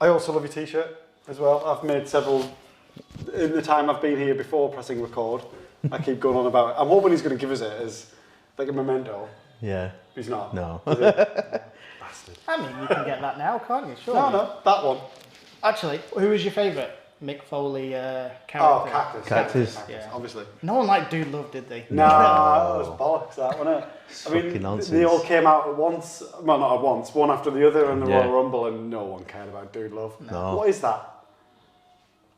I also love your t-shirt as well. I've made several in the time I've been here before pressing record. I keep going on about it. I'm hoping he's going to give us it as like a memento. Yeah. He's not. No. Bastard. I mean, you can get that now, can't you? Sure. No, that one. Actually, who is your favourite Mick Foley character? Oh, Cactus. Yeah. Obviously. No one liked Dude Love, did they? No, it was bollocks, that, wasn't it? Fucking nonsense. They all came out at once. Well, not at once. One after the other in the Royal Rumble, and no one cared about Dude Love. No. What is that?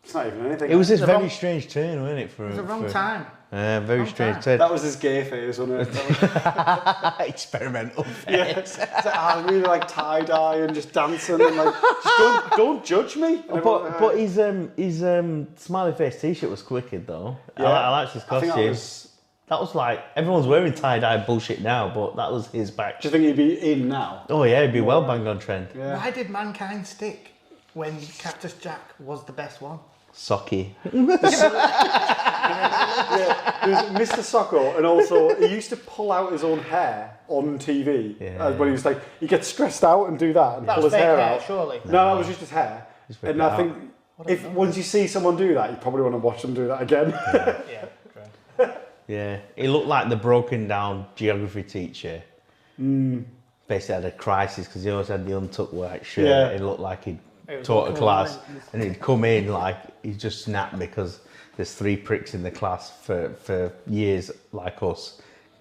It's not even anything. It was this very strange turn, wasn't it? It was the wrong time. Very strange turn. That was his gay phase, wasn't it? Experimental phase. Yeah. It's like, really like tie-dye and just dancing and like, just don't judge me. But his smiley face t-shirt was wicked though. Yeah. I liked his I think costume. That was like, everyone's wearing tie-dye bullshit now, but that was his back. Do you think he'd be in now? Oh yeah, he'd be well bang on trend. Yeah. Why did Mankind stick when Cactus Jack was the best one? Socky. Yeah, there's Mr. Socko, and also he used to pull out his own hair on TV. When he was like, he gets stressed out and do that and That pull was his fake hair hair, out. surely. No, that was just his hair. And I think if once you see someone do that, you probably want to watch them do that again. Yeah, true. Yeah, he looked like the broken down geography teacher. Basically had a crisis because he always had the untucked white shirt. Yeah. It looked like he'd taught a class and he'd come in like he's just snapped because there's 3 pricks in the class for years like us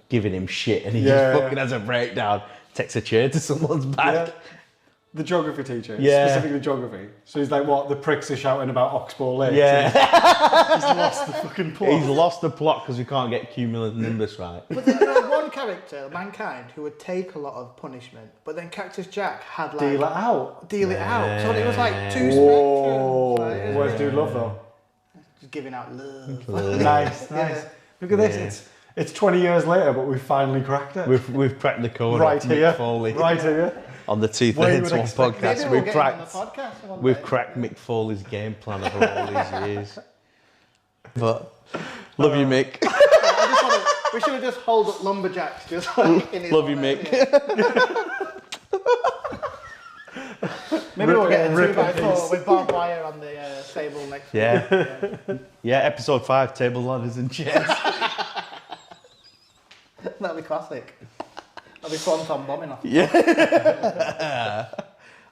giving him shit and he just fucking has a breakdown, takes a chair to someone's back. Yeah. The geography teacher, Yeah. specifically geography. So he's like, what, the pricks are shouting about Oxbow Lake. Yeah. He's lost the fucking plot. He's lost the plot because we can't get cumulonimbus right. But then there was one character, Mankind, who would take a lot of punishment, but then Cactus Jack had like... Deal it out. Deal it out. So it was like 2 Whoa. spectrums. Like, Where's Dude Love though? just giving out love. Nice. Look at this. It's 20 years later, but we finally cracked it. We've cracked the code Right of here. Mick Foley. Right here. On the Two Where you Thirds would One expect- podcast, Maybe we'll we've get him on the cracked. podcast one We've day. cracked Mick Foley's game plan over all these years. But love you, Mick. We should have just hold up lumberjacks just like in his Love you, honour, Mick. yeah. Maybe we'll get a 2x4 with barbed wire on the table next week. Yeah. Yeah, episode 5, table ladders and chairs. That'll be classic. That'll be Swanton bombing off. Yeah.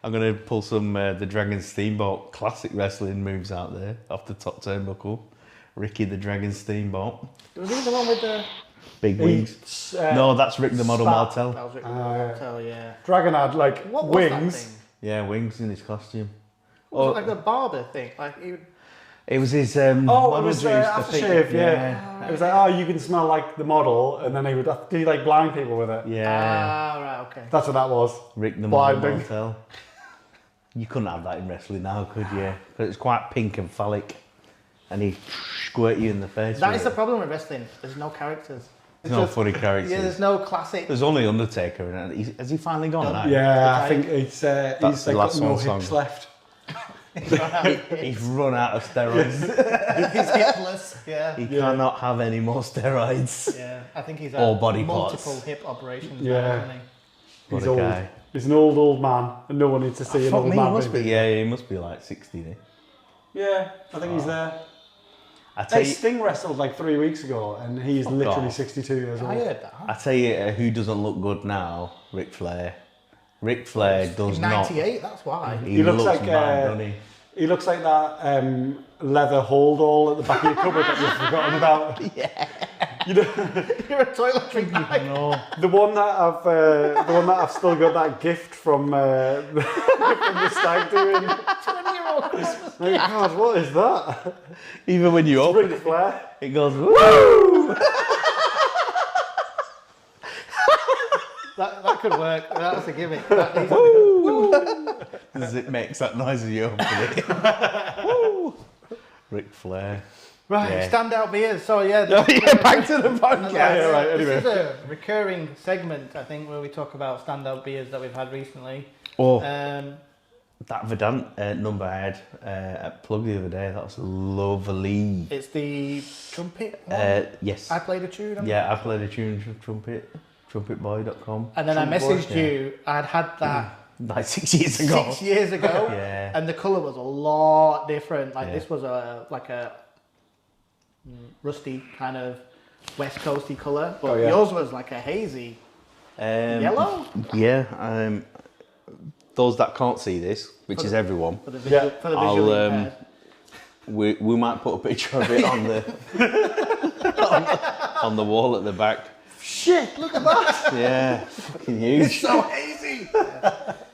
I'm going to pull some the Dragon Steamboat classic wrestling moves out there off the top turnbuckle. Ricky the Dragon Steamboat. Was he the one with the... Big wings. No, that's Rick the Model Martel. That was Rick the Martel, yeah. Dragon had like What was that wings. thing? Yeah, wings in his costume. Was it like the barber thing? Like he would... It was his Oh, it model was juice, I think. aftershave, yeah. It was like, oh, you can smell like the model, and then did he like blind people with it? Yeah. Ah, right, okay. That's what that was. Rick the Model Blinding. Martel. You couldn't have that in wrestling now, could you? Because it's quite pink and phallic. And he squirt you in the face. That with is the it. problem with wrestling. There's no characters. There's no funny characters. Yeah, there's no classic. There's only Undertaker in it. Has he finally gone now? Yeah, I think it's That's he's the like last got no one song. hips left. He's run out of steroids. He's hipless. Yeah. He cannot have any more steroids. Yeah. I think he's Or had body multiple parts. hip operations. Yeah. Now, hasn't he? What He's a old. guy. He's an old man, and no one needs to see an Fuck old me, he man. must being- be. Yeah, he must be like 60. Isn't he? Yeah, I think he's there. I tell Hey, you, Sting wrestled like 3 weeks ago, and he's Fuck literally off. 62 years I old. heard that. Huh? I tell you, who doesn't look good now? Ric Flair. Ric Flair does He's not. 98. That's why. He looks looks like, mad, doesn't he? He looks like that leather holdall at the back of your cupboard that you've forgotten about. Yeah. You know, You're a toiletry bag. No. the one that I've still got that gift from from the stag doing. 20-year-old Christmas. My God, what is that? Even when you open Ric it, Flair. it goes, woo! That could work. That's a gimmick. That needs Because it makes that noise as you open it. Woo! Ric Flair. Right, Yeah. standout beers. So yeah, Back to the podcast. Yeah, right, anyway. This is a recurring segment, I think, where we talk about standout beers that we've had recently. Oh, Um, that Verdant number I had at Plug the other day, that was lovely. it's the trumpet one. Yes. I played a tune. on it. Yeah, I played a tune from Trumpet, trumpetboy.com. And then I Trumpet Boy, messaged you. I'd had that like 6 years ago. 6 years ago. Yeah. And the colour was a lot different. Like Yeah. this was a rusty kind of West Coasty colour, but yours was like a hazy yellow. Yeah. Those that can't see this, which is everyone, For the visually impaired. we might put a picture of it on the on the wall at the back. Shit! Look at that. Yeah, fucking huge. It's so hazy.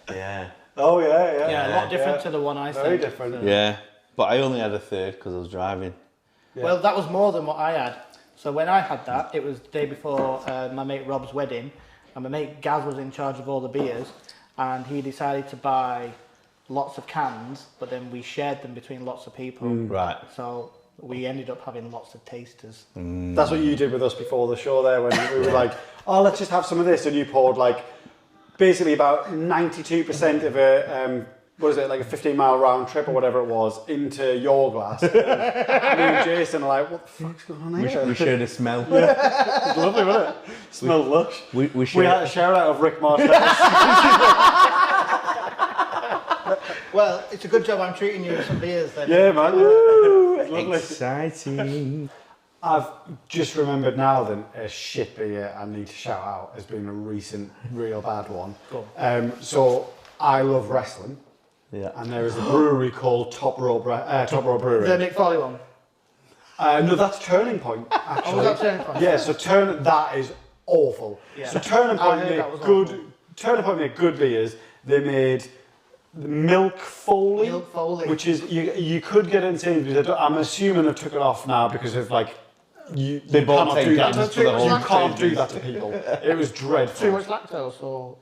Yeah. Oh yeah. Yeah, a lot different to the one I Very sent. different. Yeah, but I only had a third because I was driving. Yeah. Well, that was more than what I had. So when I had that, it was the day before my mate Rob's wedding, and my mate Gaz was in charge of all the beers, and he decided to buy lots of cans, but then we shared them between lots of people. Right. So we ended up having lots of tasters. That's what you did with us before the show there, when we were like, oh, let's just have some of this, and you poured like basically about 92% of a what is it, like a 15-mile round trip or whatever it was, into your glass. And me and Jason are like, what the fuck's going on here? We shared a smell. Yeah. It's lovely, wasn't it? Smelled lush. We We had a shout out of Rick Marshall. Well, it's a good job I'm treating you with some beers then. Yeah, man. It's lovely. Exciting. I've just remembered now then a shit beer I need to shout out as being a recent real bad one. Go So I love wrestling, Yeah. and there is a brewery called Top Row Brewery. The Mick Foley one. No, that's Turning Point, actually. Oh, was that Turning Point? Yeah, so that is awful. Yeah. So Turning I Point heard made that was good. awful. Turning Point made good beers. They made Milk Foley, Milk Foley. which is you could get in Sainsbury's. I'm assuming they took it off now because of like they bought cannot 10 do that. cans for the whole You can't do that to people. It was dreadful. Too much lactose or...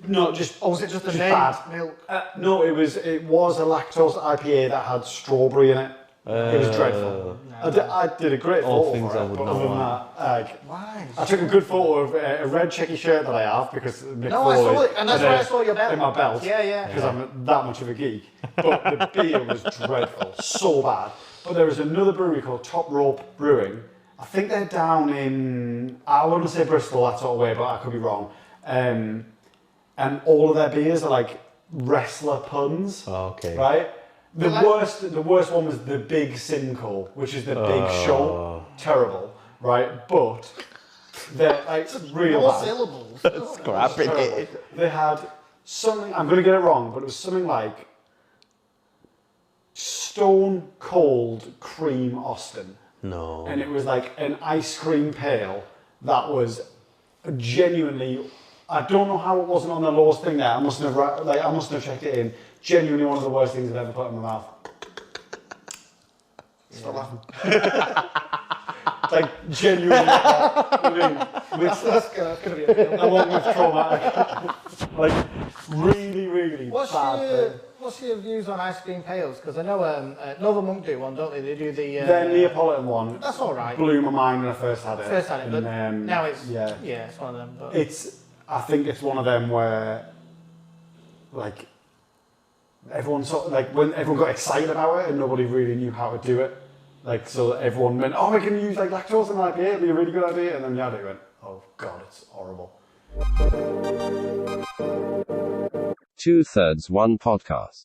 No, just Or was it just the just name? bad. Milk. No, it was a lactose IPA that had strawberry in it. It was dreadful. I did a great All photo things for I it, would but not other than want. that, Why? I took a good photo of a red checky shirt that I have because Mick No, I Foley, saw it, and that's why I saw your belt. in my belt. Yeah. Because I'm that much of a geek. But the beer was dreadful, so bad. But there is another brewery called Top Rope Brewing. I think they're down in, I want to say Bristol, that sort of way, but I could be wrong. And all of their beers are like wrestler puns. Oh, okay. Right? The worst one was the Big Simcoe, which is the Big Show. Terrible, right? But they're like real More bad. syllables. Crap. Terrible. They had something, I'm going to get it wrong, but it was something like Stone Cold Cream Austin. No. And it was like an ice cream pail that was genuinely, I don't know how it wasn't on the lowest thing there. I must have checked it in. Genuinely one of the worst things I've ever put in my mouth. Stop laughing. Like genuinely. That's gonna be a Along with traumatic. Like really bad. What's your views on ice cream pails? Because I know Nova Monk do one, don't they? They do the... Their Neapolitan one That's all right. blew my mind when I first had it. But And, now it's... yeah. Yeah, it's one of them. But I think it's one of them where, like, everyone when everyone got excited about it and nobody really knew how to do it. Like, so everyone went, oh, we can use like lactose in an IPA, it'd be a really good idea. And then the other went, oh God, it's horrible. 2/3 One Podcast.